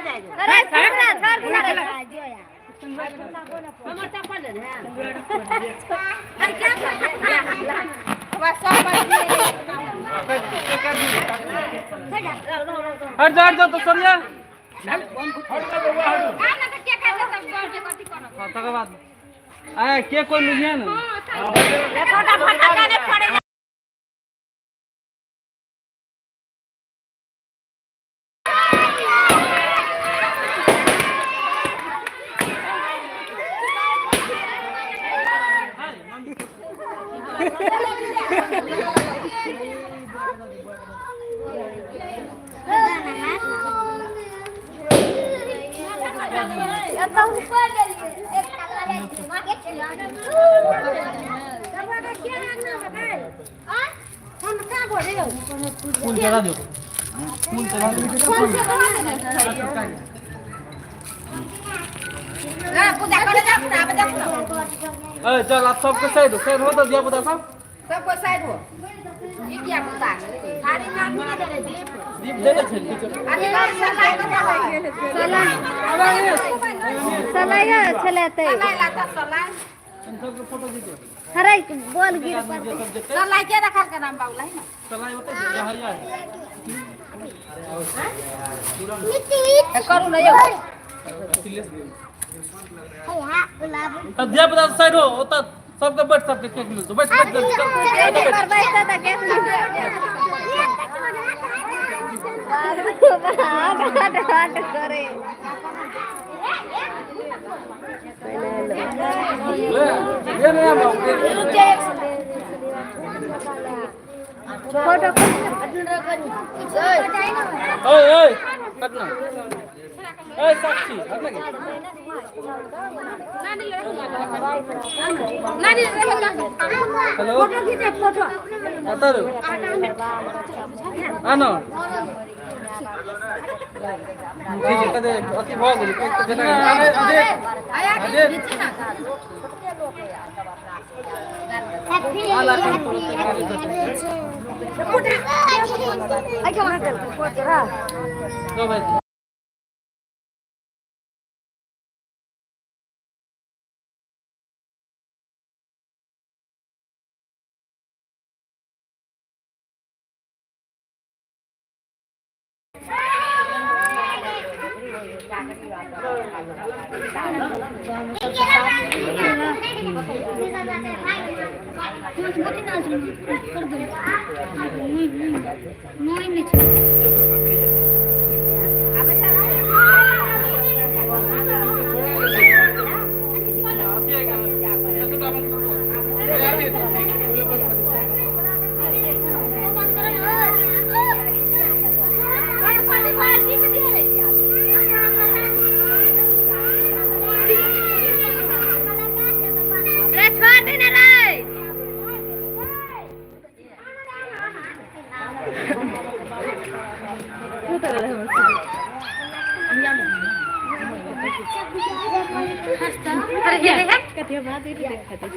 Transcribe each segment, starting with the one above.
अरे छोरा छोड़ जो यार हमर चप्पल दे अरे क्या बस सब हट जा तो समझा तकर बाद आए के कोई लुझिया ना फूल चला दो फूल चला दो चल आप सबको साइड हो तो दिया बता सबको साइड हो ये क्या बता खाली नाम नहीं दे दीप दे दे सलाई चलाते सबको फोटो दीजिए अरे बोल गिर पर सलाई के रखल के नाम बाबूला है ना सलाई होता है हरिया करू ना यो अब दिया बता साइड हो होता सबको बैठ सकते केक मिल तो बैठ बैठ करे ये नहीं फोटो ओए ओए कटना ओए साक्षी हटना के नानी हेलो फोटो खींचे फोटो आता दो आनो ठीक है कदे अति भाग गेली कोई तो देना अरे अरे आला आई क्या मारते फोटो रा लो भाई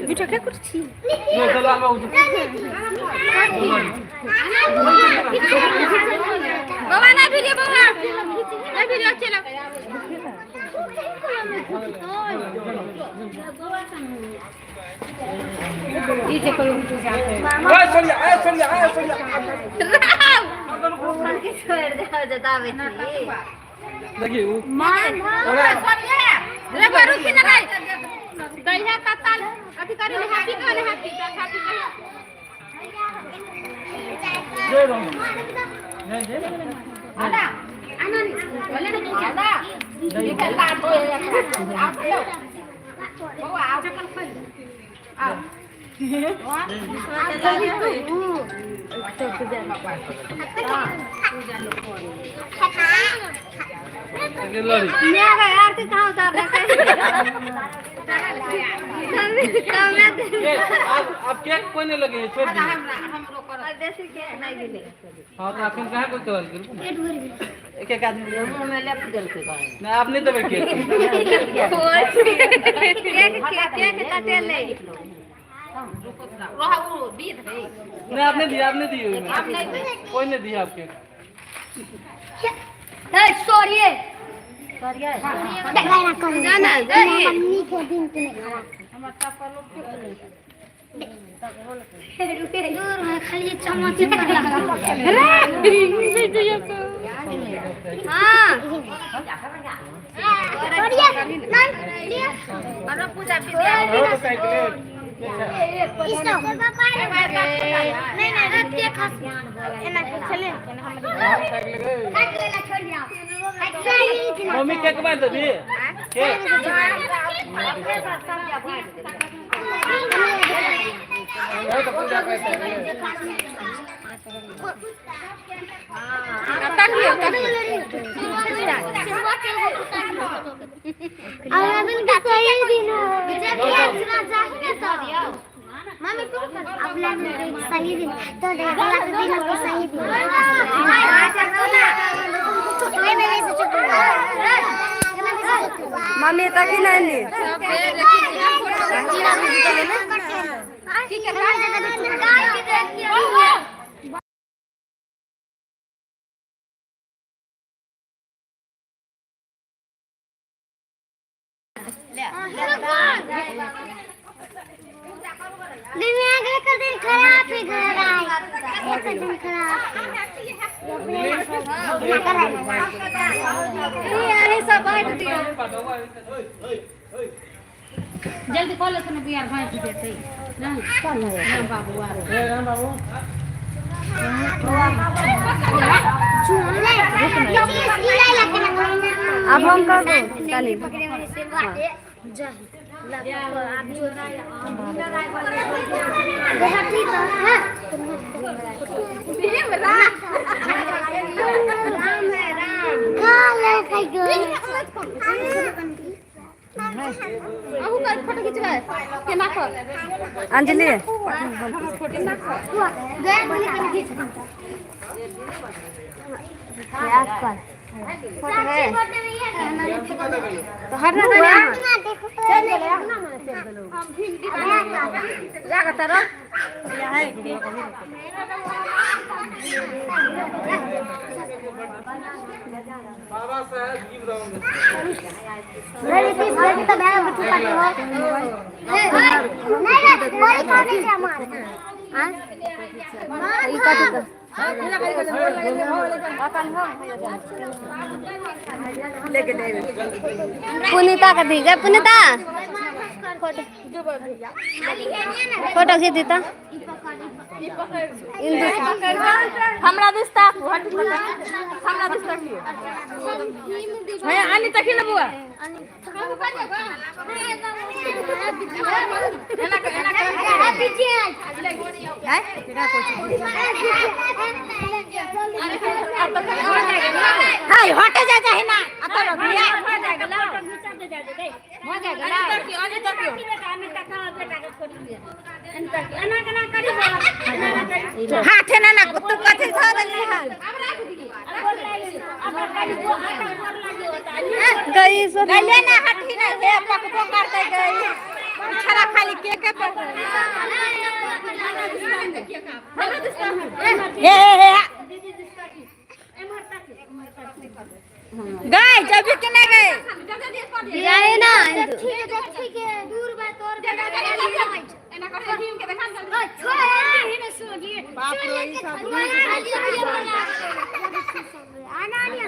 बिठा क्या कुर्सी ये चलो आलो बाबा ना वीडियो बाबा ना वीडियो चलो ये देखो चल छोड़ दे जता बेटी देखिए वो मान रे रुकी ना रे दहिया का ताल अभी करे हैप्पी करे हैप्पी जय राम जय आदा आनंद बोले ना क्या आदा ये कल्ला तो आप लो बाबा आओ चप्पल खोल आओ आरती कहाँ उतार आप केक कोई नहीं लगे छोड़ दीजिए हाँ तो आप कहाँ कोई कॉल करो एक एक आदमी में लेफ्ट दिल से नहीं आप नहीं देवे केक केक काटे ले नहीं आपने दिया कोई नहीं दिया आपके सॉरी जाना मम्मी के दिन तूने दूर में खाली चम्मच हाँ पूजा मम्मी केक बांध दी केक तो पूजा करते हैं मम्मी तू अपना सही दिन तो देखला तो दिन को सही दिन मम्मी तक ही नहीं दुनिया का दिन खराब ही घर आए एक दिन खराब ये सब बांट दियो जल्दी कॉल से बियार बांट देते ना चल ना बाबू आ राम बाबू अब हम कर दो चली अंजलि तो हर बाबा साहब जी बताऊंगा पुनीता का दी गए पुनीता फोटो खींच देता हमरा दिसता हमरा दिसता की है आनी तक न बुआ हाय हटे जा जा है ना अतर भैया हो जाएगा हो जाएगा तक आने तक हाथ है ना तू कथि था दली हाल गई सो ले ना हठी ना हे पकबो करते गई छरा खाली केक पे हे गए जब कि नहीं गए जाए ना ठीक है दूर बात और एना कर टीम के देखा छोड़ ही न सोगी बाप रे ई सब आना नहीं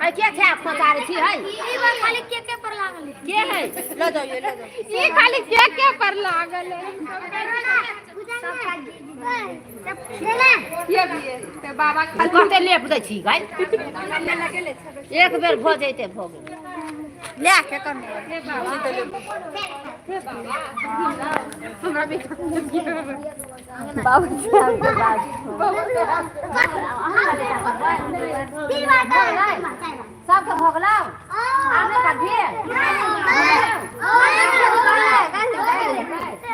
आई क्या छे खोता रे छी है ई बार खाली केक पर लागल के है ले जाओ ये ले जाओ ई खाली केक पर लागल है ये भी ते बाबा खाली ते लेप दै छी गाय एक बेर भ जइते भ गेल ले के कर ले बाबा हमरा भी बाबू सब भगलाओ आने का ढेर